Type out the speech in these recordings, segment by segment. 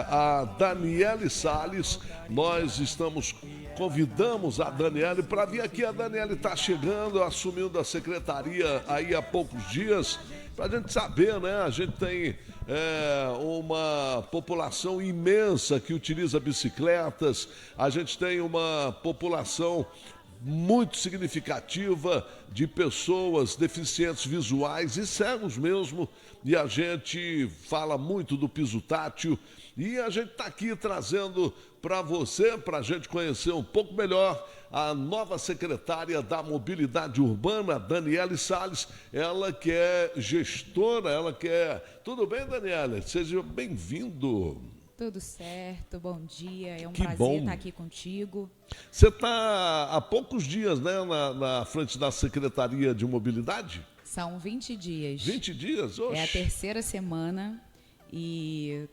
A Daniele Salles, convidamos a Daniele para vir aqui. A Daniele está chegando, assumindo a secretaria aí há poucos dias, para a gente saber, né? A gente tem uma população imensa que utiliza bicicletas, a gente tem uma população muito significativa de pessoas deficientes visuais e cegos mesmo, e a gente fala muito do piso tátil, e a gente está aqui trazendo para você, para a gente conhecer um pouco melhor a nova secretária da Mobilidade Urbana, Daniele Salles, ela que é gestora, Tudo bem, Daniele? Seja bem-vindo. Tudo certo, bom dia, é um Que prazer bom estar aqui contigo. Você está há poucos dias, né, na frente da Secretaria de Mobilidade? São 20 dias. 20 dias? Oxe. É a terceira semana e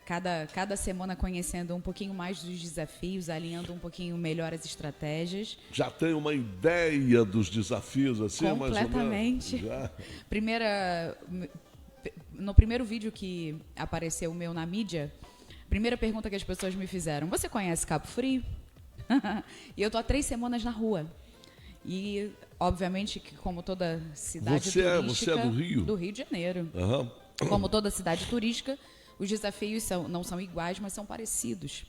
cada semana conhecendo um pouquinho mais dos desafios, alinhando um pouquinho melhor as estratégias. Já tem uma ideia dos desafios, assim, mais ou menos? Completamente. Já. No primeiro vídeo que apareceu o meu na mídia, primeira pergunta que as pessoas me fizeram: você conhece Cabo Frio? E eu tô há 3 semanas na rua. E, obviamente, que como toda cidade turística... Você é do Rio? Do Rio de Janeiro. Uhum. Como toda cidade turística, os desafios não são iguais, mas são parecidos.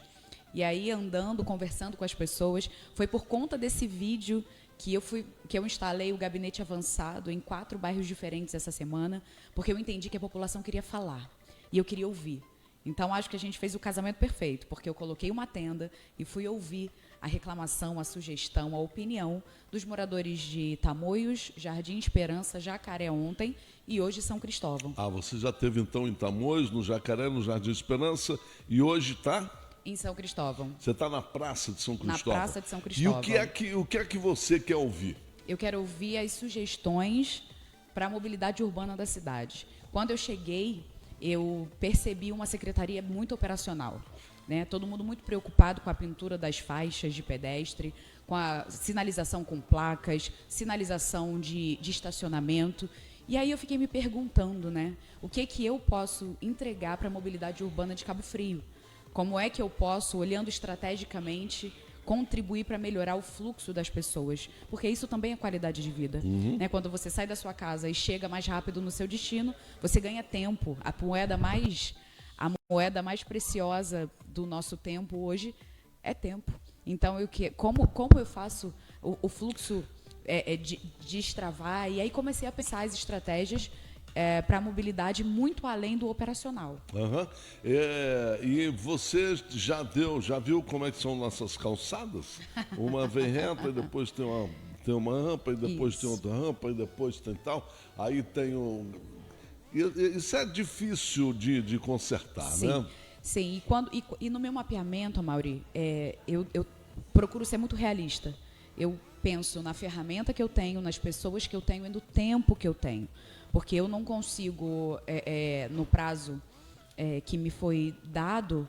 E aí, andando, conversando com as pessoas, foi por conta desse vídeo que eu instalei o gabinete avançado em 4 bairros diferentes essa semana, porque eu entendi que a população queria falar e eu queria ouvir. Então, acho que a gente fez o casamento perfeito, porque eu coloquei uma tenda e fui ouvir a reclamação, a sugestão, a opinião dos moradores de Tamoios, Jardim Esperança, Jacaré ontem e hoje São Cristóvão. Ah, você já esteve então em Tamoios, no Jacaré, no Jardim Esperança, e hoje está... Em São Cristóvão. Você está na Praça de São Cristóvão. Na Praça de São Cristóvão. E o que é que você quer ouvir? Eu quero ouvir as sugestões para a mobilidade urbana da cidade. Quando eu cheguei, eu percebi uma secretaria muito operacional, né? Todo mundo muito preocupado com a pintura das faixas de pedestre, com a sinalização com placas, sinalização de estacionamento. E aí eu fiquei me perguntando, né? O que eu posso entregar para a mobilidade urbana de Cabo Frio? Como é que eu posso, olhando estrategicamente, contribuir para melhorar o fluxo das pessoas? Porque isso também é qualidade de vida. Uhum. Né? Quando você sai da sua casa e chega mais rápido no seu destino, você ganha tempo. A moeda mais preciosa do nosso tempo hoje é tempo. Então, como eu faço o fluxo de destravar? E aí comecei a pensar as estratégias para a mobilidade muito além do operacional. Uhum. E você já viu como é que são nossas calçadas? Uma vem reta e depois tem uma rampa, e depois tem outra rampa, e depois tem tal. Aí tem Isso é difícil de consertar, sim, né? Sim, e no meu mapeamento, Amaury, eu procuro ser muito realista. Eu penso na ferramenta que eu tenho, nas pessoas que eu tenho e no tempo que eu tenho. Porque eu não consigo, no prazo que me foi dado,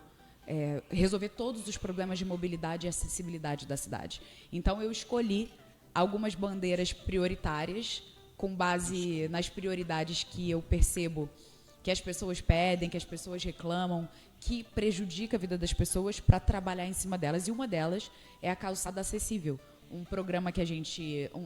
resolver todos os problemas de mobilidade e acessibilidade da cidade. Então, eu escolhi algumas bandeiras prioritárias, com base nas prioridades que eu percebo que as pessoas pedem, que as pessoas reclamam, que prejudica a vida das pessoas, para trabalhar em cima delas. E uma delas é a calçada acessível, um programa que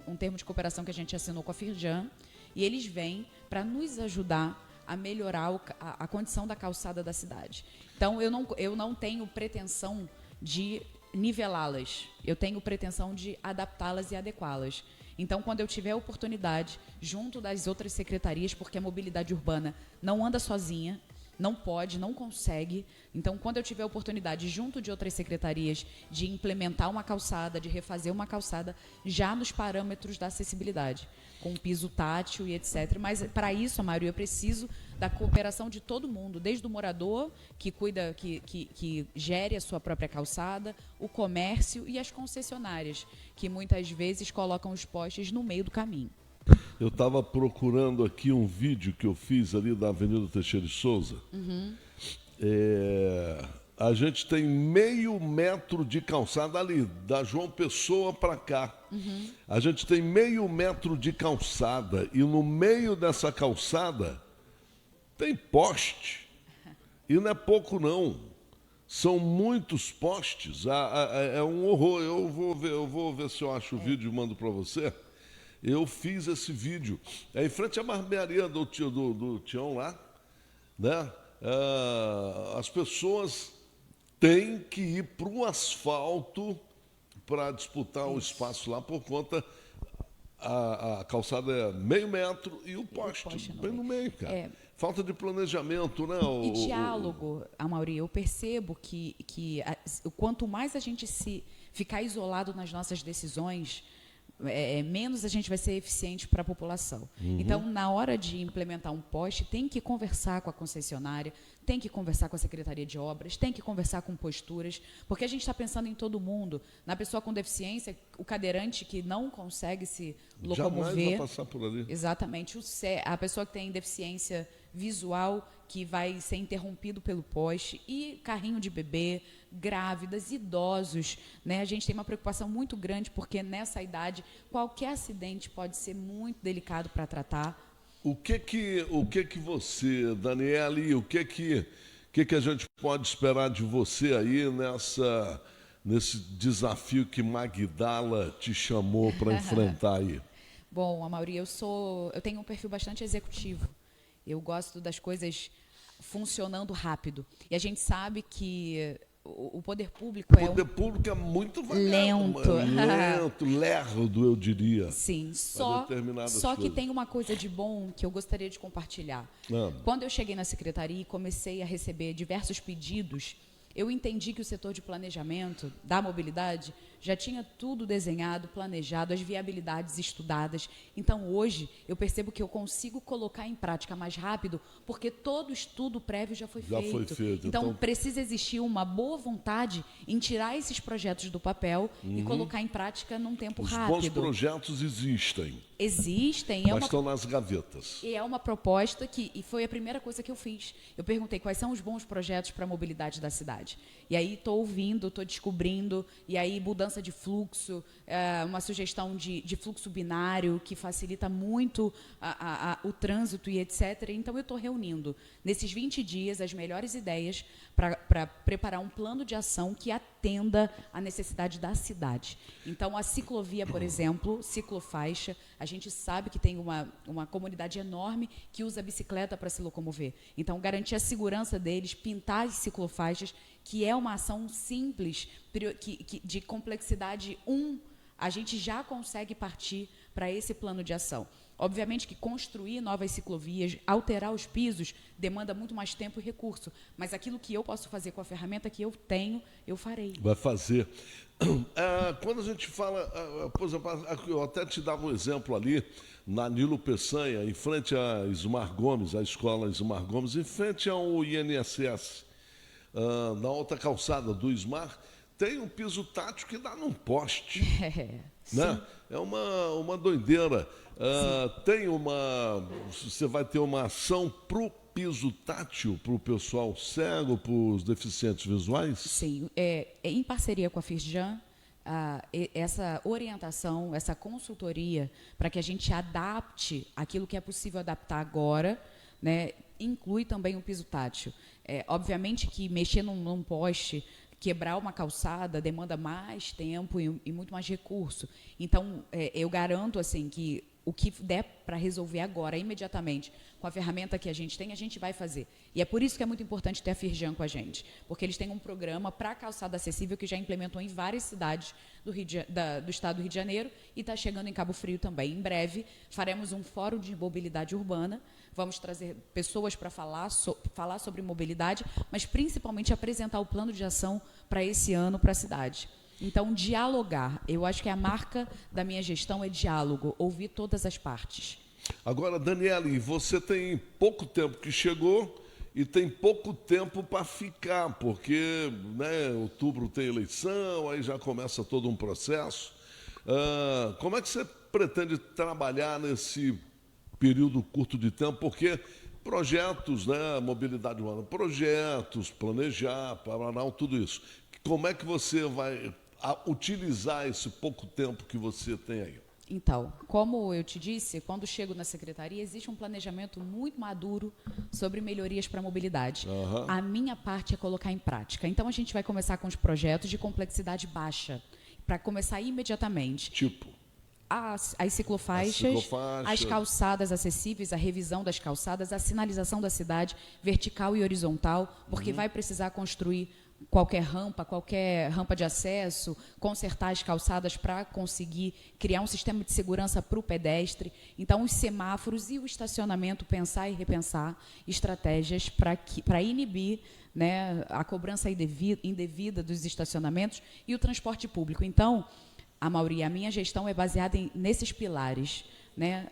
um termo de cooperação que a gente assinou com a Firjan, e eles vêm para nos ajudar a melhorar a condição da calçada da cidade. Então, eu não tenho pretensão de nivelá-las, eu tenho pretensão de adaptá-las e adequá-las. Então, quando eu tiver a oportunidade, junto das outras secretarias, porque a mobilidade urbana não anda sozinha, não pode, não consegue. Então, quando eu tiver a oportunidade, junto de outras secretarias, de implementar uma calçada, de refazer uma calçada, já nos parâmetros da acessibilidade, com piso tátil e etc. Mas, para isso, Mário, eu preciso da cooperação de todo mundo, desde o morador, que cuida, que gere a sua própria calçada, o comércio e as concessionárias, que muitas vezes colocam os postes no meio do caminho. Eu estava procurando aqui um vídeo que eu fiz ali da Avenida Teixeira de Souza. Uhum. A gente tem meio metro de calçada ali, da João Pessoa para cá. Uhum. A gente tem meio metro de calçada e no meio dessa calçada tem poste. E não é pouco, não. São muitos postes. É um horror. Eu vou ver se eu acho o vídeo e mando para você. Eu fiz esse vídeo. É em frente à barbearia do Tião lá, né? As pessoas têm que ir para o asfalto para disputar o espaço lá por conta a calçada é meio metro e o poste bem no meio, cara. Falta de planejamento, né? E diálogo, Amaury, eu percebo que quanto mais a gente se ficar isolado nas nossas decisões, menos a gente vai ser eficiente para a população. Então, na hora de implementar um poste, tem que conversar com a concessionária, tem que conversar com a Secretaria de Obras, tem que conversar com posturas, porque a gente está pensando em todo mundo, na pessoa com deficiência, o cadeirante que não consegue se locomover. Jamais vai passar por ali. Exatamente. A pessoa que tem deficiência visual, que vai ser interrompido pelo poste, e carrinho de bebê, grávidas, idosos, né? A gente tem uma preocupação muito grande, porque nessa idade, qualquer acidente pode ser muito delicado para tratar. O que você, Daniele, o que a gente pode esperar de você aí nesse desafio que Magdala te chamou para enfrentar aí? Bom, Amaury, eu tenho um perfil bastante executivo. Eu gosto das coisas funcionando rápido. E a gente sabe que o poder público O poder público é muito lento, lerdo, eu diria. Sim, só que tem uma coisa de bom que eu gostaria de compartilhar. Quando eu cheguei na secretaria e comecei a receber diversos pedidos, eu entendi que o setor de planejamento da mobilidade já tinha tudo desenhado, planejado, as viabilidades estudadas. Então, hoje, eu percebo que eu consigo colocar em prática mais rápido, porque todo o estudo prévio já foi feito. Então, precisa existir uma boa vontade em tirar esses projetos do papel e colocar em prática num tempo rápido. Os bons projetos existem. Existem. Mas estão nas gavetas. E é uma proposta e foi a primeira coisa que eu fiz. Eu perguntei quais são os bons projetos para a mobilidade da cidade. E aí estou ouvindo, estou descobrindo, e aí mudança de fluxo, uma sugestão de fluxo binário que facilita muito o trânsito e etc. Então, eu estou reunindo, nesses 20 dias, as melhores ideias para preparar um plano de ação que atenda à necessidade da cidade. Então, a ciclovia, por exemplo, ciclofaixa, a gente sabe que tem uma comunidade enorme que usa a bicicleta para se locomover. Então, garantir a segurança deles, pintar as ciclofaixas, que é uma ação simples, de complexidade 1, a gente já consegue partir para esse plano de ação. Obviamente que construir novas ciclovias, alterar os pisos, demanda muito mais tempo e recurso. Mas aquilo que eu posso fazer com a ferramenta que eu tenho, eu farei. Vai fazer. Quando a gente fala, por exemplo, eu até te dava um exemplo ali, na Nilo Peçanha, em frente a Ismar Gomes, a escola Ismar Gomes, em frente ao INSS, na outra calçada do Ismar, tem um piso tátil que dá num poste. Né? É uma doideira. Você vai ter uma ação para o piso tátil, para o pessoal cego, para os deficientes visuais? Sim, em parceria com a Firjan, essa orientação, essa consultoria, para que a gente adapte aquilo que é possível adaptar agora, né, inclui também o piso tátil. Obviamente que mexer num poste, quebrar uma calçada demanda mais tempo e muito mais recurso. Então, eu garanto assim que o que der para resolver agora, imediatamente, com a ferramenta que a gente tem, a gente vai fazer. E é por isso que é muito importante ter a Firjan com a gente, porque eles têm um programa para calçada acessível que já implementou em várias cidades do estado do Rio de Janeiro e está chegando em Cabo Frio também. Em breve, faremos um fórum de mobilidade urbana, vamos trazer pessoas para falar sobre mobilidade, mas principalmente apresentar o plano de ação para esse ano para a cidade. Então, dialogar. Eu acho que a marca da minha gestão é diálogo, ouvir todas as partes. Agora, Daniele, você tem pouco tempo que chegou e tem pouco tempo para ficar, porque, né, outubro tem eleição, aí já começa todo um processo. Como é que você pretende trabalhar nesse período curto de tempo? Porque projetos, né, mobilidade humana, projetos, planejar, Paraná, tudo isso. Como é que você vai utilizar esse pouco tempo que você tem aí? Então, como eu te disse, quando chego na secretaria, existe um planejamento muito maduro sobre melhorias para a mobilidade. A minha parte é colocar em prática. Então, a gente vai começar com os projetos de complexidade baixa, para começar imediatamente. Tipo? As ciclofaixas, as calçadas acessíveis, a revisão das calçadas, a sinalização da cidade, vertical e horizontal, porque vai precisar construir qualquer rampa de acesso, consertar as calçadas para conseguir criar um sistema de segurança para o pedestre. Então, os semáforos e o estacionamento, pensar e repensar estratégias para inibir, né, a cobrança indevida dos estacionamentos e o transporte público. Então, Amaury, a minha gestão é baseada nesses pilares, né?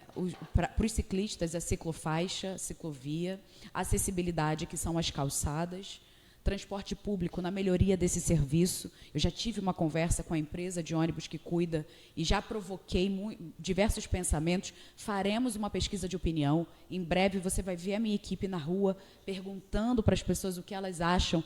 Para os ciclistas, a ciclofaixa, a ciclovia, a acessibilidade, que são as calçadas, transporte público na melhoria desse serviço. Eu já tive uma conversa com a empresa de ônibus que cuida e já provoquei diversos pensamentos. Faremos uma pesquisa de opinião. Em breve você vai ver a minha equipe na rua perguntando para as pessoas o que elas acham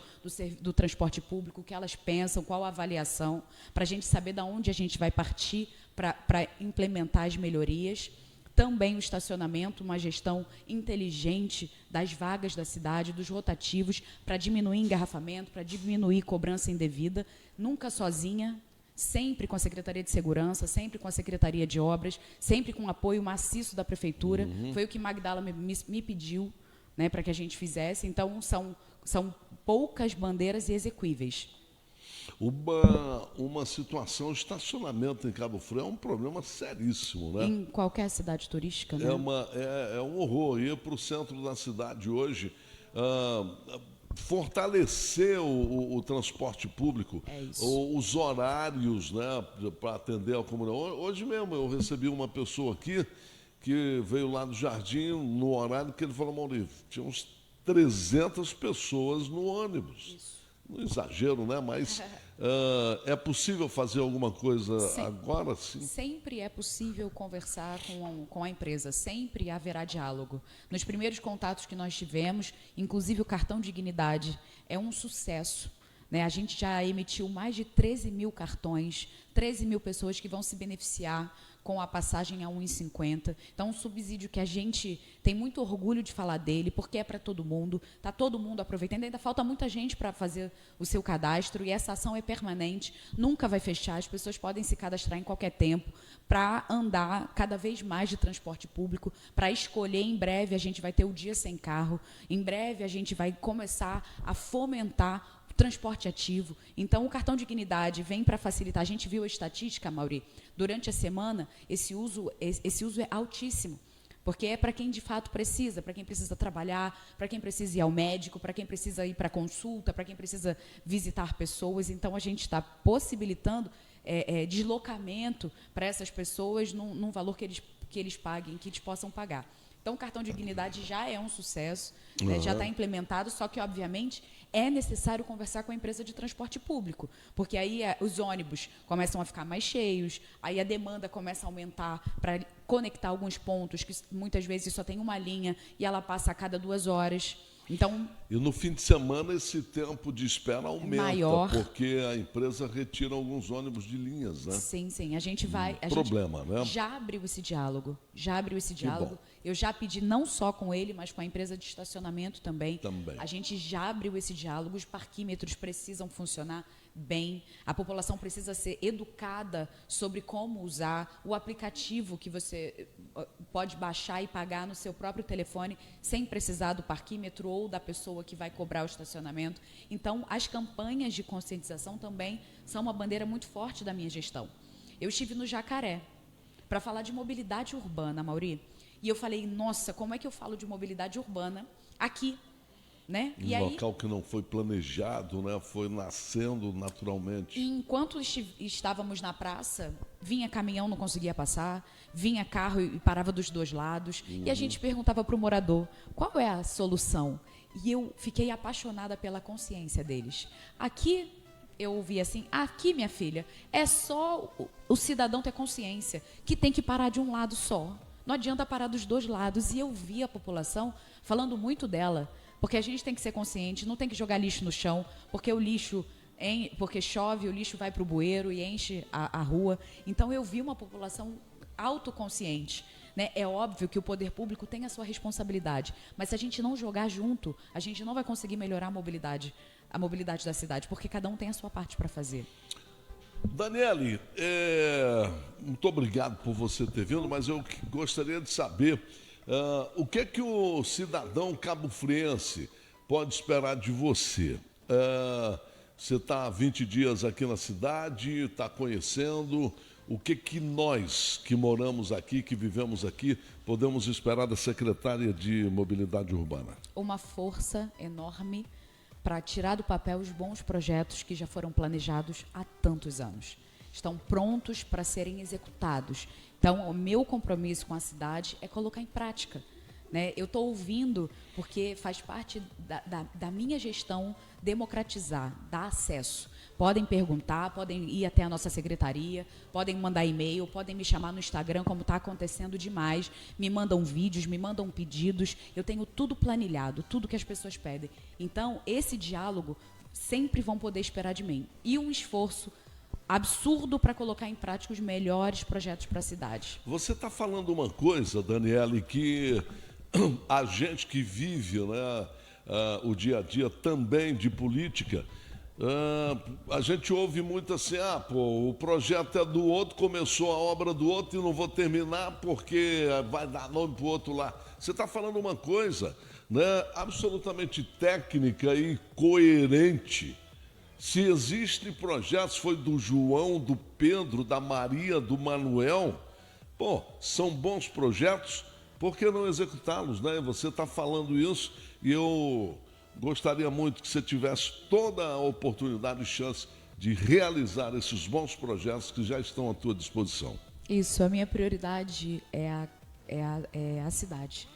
do transporte público, o que elas pensam, qual a avaliação, para a gente saber de onde a gente vai partir para implementar as melhorias. Também o estacionamento, uma gestão inteligente das vagas da cidade, dos rotativos, para diminuir engarrafamento, para diminuir cobrança indevida, nunca sozinha, sempre com a Secretaria de Segurança, sempre com a Secretaria de Obras, sempre com o apoio maciço da Prefeitura. Foi o que Magdala me pediu, né, para que a gente fizesse. Então, são poucas bandeiras e exequíveis. Uma situação, estacionamento em Cabo Frio é um problema seríssimo, né? Em qualquer cidade turística, né? É um horror. Ir para o centro da cidade hoje, fortalecer o transporte público, os horários, né, para atender a comunidade. Hoje mesmo eu recebi uma pessoa aqui que veio lá do Jardim, no horário que ele falou, Maurício, tinha uns 300 pessoas no ônibus. Isso. No exagero, né? Mas é possível fazer alguma coisa agora, sim? Sempre é possível conversar com a empresa, sempre haverá diálogo. Nos primeiros contatos que nós tivemos, inclusive o cartão Dignidade é um sucesso, né? A gente já emitiu mais de 13 mil cartões, 13 mil pessoas que vão se beneficiar com a passagem a R$ 1,50. Então, um subsídio que a gente tem muito orgulho de falar dele, porque é para todo mundo, está todo mundo aproveitando. Ainda falta muita gente para fazer o seu cadastro, e essa ação é permanente, nunca vai fechar, as pessoas podem se cadastrar em qualquer tempo para andar cada vez mais de transporte público, para escolher. Em breve a gente vai ter o Dia Sem Carro, em breve a gente vai começar a fomentar transporte ativo. Então, o cartão Dignidade vem para facilitar. A gente viu a estatística, Amaury, durante a semana, esse uso é altíssimo, porque é para quem de fato precisa, para quem precisa trabalhar, para quem precisa ir ao médico, para quem precisa ir para consulta, para quem precisa visitar pessoas. Então, a gente está possibilitando deslocamento para essas pessoas num valor que eles paguem, que eles possam pagar. Então, o cartão Dignidade já é um sucesso, já está implementado, só que, obviamente, é necessário conversar com a empresa de transporte público, porque aí os ônibus começam a ficar mais cheios, aí a demanda começa a aumentar para conectar alguns pontos, que muitas vezes só tem uma linha e ela passa a cada 2 horas. Então, e no fim de semana esse tempo de espera aumenta, maior, porque a empresa retira alguns ônibus de linhas, né? Sim, sim. A gente vai... né? Já abriu esse diálogo. Eu já pedi não só com ele, mas com a empresa de estacionamento também. A gente já abriu esse diálogo, os parquímetros precisam funcionar bem, a população precisa ser educada sobre como usar o aplicativo que você pode baixar e pagar no seu próprio telefone sem precisar do parquímetro ou da pessoa que vai cobrar o estacionamento. Então, as campanhas de conscientização também são uma bandeira muito forte da minha gestão. Eu estive no Jacaré para falar de mobilidade urbana, Amaury, e eu falei, nossa, como é que eu falo de mobilidade urbana aqui? Né? Local que não foi planejado, né? Foi nascendo naturalmente. E enquanto estávamos na praça, vinha caminhão, não conseguia passar, vinha carro e parava dos 2 lados. E a gente perguntava para o morador, qual é a solução? E eu fiquei apaixonada pela consciência deles. Aqui, eu ouvi assim, aqui, minha filha, é só o cidadão ter consciência, que tem que parar de um lado só. Não adianta parar dos 2 lados. E eu vi a população falando muito dela, porque a gente tem que ser consciente, não tem que jogar lixo no chão, porque porque chove, o lixo vai para o bueiro e enche a rua. Então, eu vi uma população autoconsciente. Né? É óbvio que o poder público tem a sua responsabilidade, mas se a gente não jogar junto, a gente não vai conseguir melhorar a mobilidade da cidade, porque cada um tem a sua parte para fazer. Daniele, muito obrigado por você ter vindo, mas eu gostaria de saber o que é que o cidadão cabofriense pode esperar de você. Você está há 20 dias aqui na cidade, está conhecendo. O que nós que moramos aqui, que vivemos aqui, podemos esperar da secretária de Mobilidade Urbana? Uma força enorme para tirar do papel os bons projetos que já foram planejados há tantos anos. Estão prontos para serem executados. Então, o meu compromisso com a cidade é colocar em prática. Né? Eu estou ouvindo, porque faz parte da minha gestão democratizar, dar acesso. Podem perguntar, podem ir até a nossa secretaria, podem mandar e-mail, podem me chamar no Instagram, como está acontecendo demais, me mandam vídeos, me mandam pedidos, eu tenho tudo planilhado, tudo que as pessoas pedem. Então, esse diálogo sempre vão poder esperar de mim. E um esforço absurdo para colocar em prática os melhores projetos para a cidade. Você está falando uma coisa, Daniele, que a gente que vive, né, o dia a dia também de política, a gente ouve muito assim, o projeto é do outro, começou a obra do outro e não vou terminar porque vai dar nome para o outro lá. Você está falando uma coisa, né, absolutamente técnica e coerente. Se existem projetos, foi do João, do Pedro, da Maria, do Manuel, são bons projetos, por que não executá-los, né? Você está falando isso e eu gostaria muito que você tivesse toda a oportunidade e chance de realizar esses bons projetos que já estão à tua disposição. Isso, a minha prioridade é a cidade.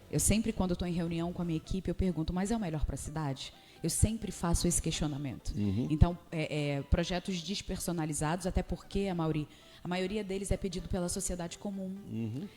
Eu sempre, quando estou em reunião com a minha equipe, eu pergunto, mas é o melhor para a cidade? Eu sempre faço esse questionamento. Então, projetos despersonalizados, até porque, a maioria deles é pedido pela sociedade comum.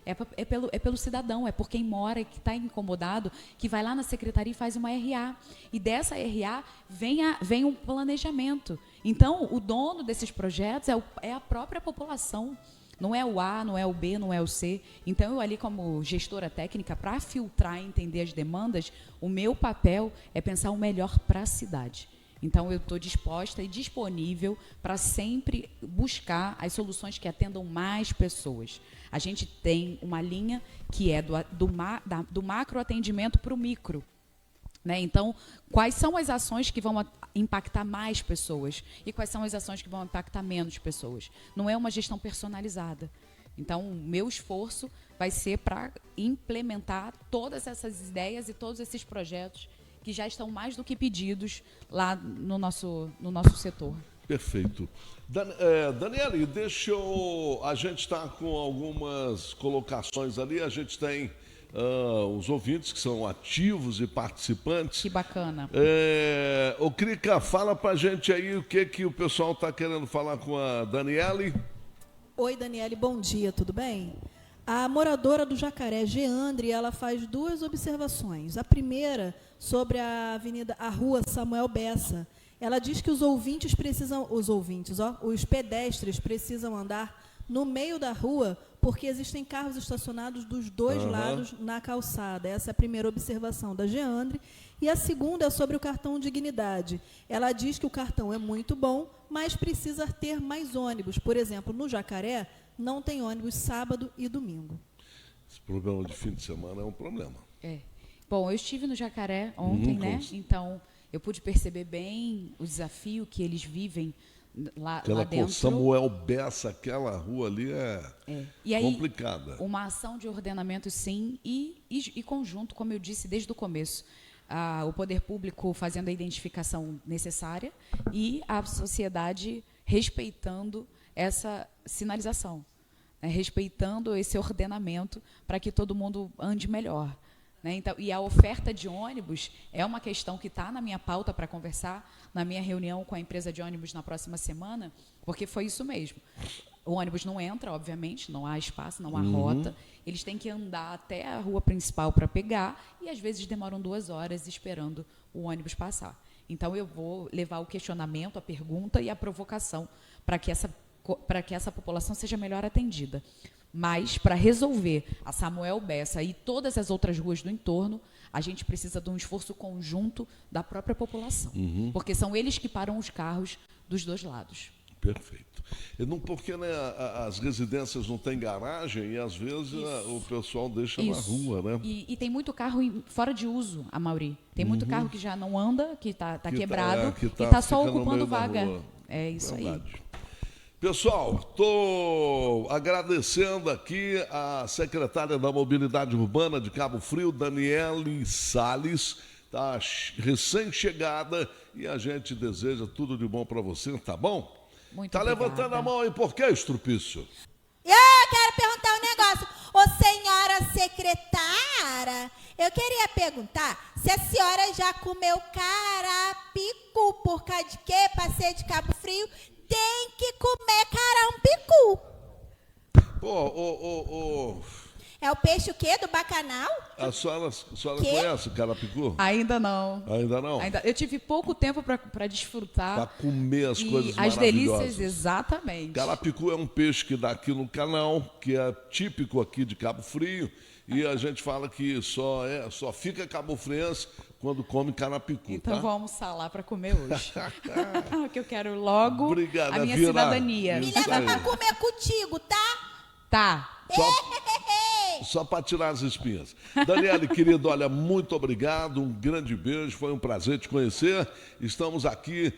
É pelo cidadão, é por quem mora e que está incomodado, que vai lá na secretaria e faz uma RA. E dessa RA vem um planejamento. Então, o dono desses projetos é a própria população. Não é o A, não é o B, não é o C. Então, eu ali como gestora técnica, para filtrar e entender as demandas, o meu papel é pensar o melhor para a cidade. Então, eu estou disposta e disponível para sempre buscar as soluções que atendam mais pessoas. A gente tem uma linha que é do macro atendimento para o micro. Né? Então, quais são as ações que vão impactar mais pessoas e quais são as ações que vão impactar menos pessoas? Não é uma gestão personalizada. Então, o meu esforço vai ser para implementar todas essas ideias e todos esses projetos que já estão mais do que pedidos lá no nosso setor. Perfeito. Daniele, a gente está com algumas colocações ali, a gente tem os ouvintes que são ativos e participantes. Que bacana. Ô Crica, fala pra gente aí o que o pessoal está querendo falar com a Daniele. Oi, Daniele, bom dia, tudo bem? A moradora do Jacaré, Geandre, ela faz duas observações. A primeira, sobre a rua Samuel Bessa. Ela diz que os pedestres precisam andar no meio da rua porque existem carros estacionados dos dois lados na calçada. Essa é a primeira observação da Geandre. E a segunda é sobre o cartão Dignidade. Ela diz que o cartão é muito bom, mas precisa ter mais ônibus. Por exemplo, no Jacaré, não tem ônibus sábado e domingo. Esse problema de fim de semana é um problema. Bom, eu estive no Jacaré ontem, né? Então, eu pude perceber bem o desafio que eles vivem lá dentro. Samuel Bessa, aquela rua ali e aí, complicada. Uma ação de ordenamento, sim, e conjunto, como eu disse desde o começo. O poder público fazendo a identificação necessária e a sociedade respeitando essa sinalização, né? Respeitando esse ordenamento para que todo mundo ande melhor. Né? Então, e a oferta de ônibus é uma questão que está na minha pauta para conversar na minha reunião com a empresa de ônibus na próxima semana, porque foi isso mesmo. O ônibus não entra, obviamente, não há espaço, não há rota. Eles têm que andar até a rua principal para pegar e, às vezes, demoram 2 horas esperando o ônibus passar. Então, eu vou levar o questionamento, a pergunta e a provocação para que essa população seja melhor atendida. Mas, para resolver a Samuel Bessa e todas as outras ruas do entorno, a gente precisa de um esforço conjunto da própria população. Porque são eles que param os carros dos dois lados. Perfeito. E não, porque né, as residências não têm garagem e às vezes o pessoal deixa na rua, né? E tem muito carro fora de uso, Amaury. Tem muito carro que já não anda, que está quebrado que e está só fica no ocupando meio da vaga. rua. É isso aí. Pessoal, estou agradecendo aqui a secretária da Mobilidade Urbana de Cabo Frio, Daniele Salles, tá recém-chegada, e a gente deseja tudo de bom para você, tá bom? Muito Tá obrigada. levantando a mão aí, por que, Estrupício? Eu quero perguntar um negócio. Ô, senhora secretária, eu queria perguntar se a senhora já comeu carapicu, por causa de quê? Passeio de Cabo Frio, tem que comer carampicu. Pô, É o peixe o quê? Do bacanal? a senhora Quê? conhece carapicu? Ainda não. Ainda não? Eu tive pouco tempo para desfrutar. Para comer as coisas as maravilhosas. delícias, exatamente. Carapicu é um peixe que dá aqui no canal, que é típico aqui de Cabo Frio, e a gente fala que só fica cabofriense quando come carapicu, Então tá? vou almoçar lá para comer hoje. Que eu quero logo Obrigado, a minha Vira. cidadania. Me Isso leva aí. pra comer contigo, tá? Tá. Só para tirar as espinhas. Daniele, querido, olha, muito obrigado, um grande beijo, foi um prazer te conhecer. Estamos aqui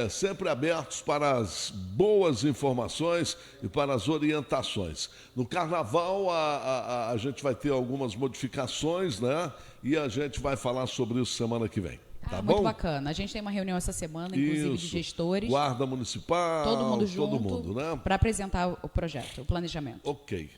sempre abertos para as boas informações e para as orientações. No Carnaval, a gente vai ter algumas modificações, né? E a gente vai falar sobre isso semana que vem. Tá bom? Muito bacana. A gente tem uma reunião essa semana, inclusive de gestores. Guarda Municipal, Todo mundo junto, né? para apresentar o projeto, o planejamento. Ok.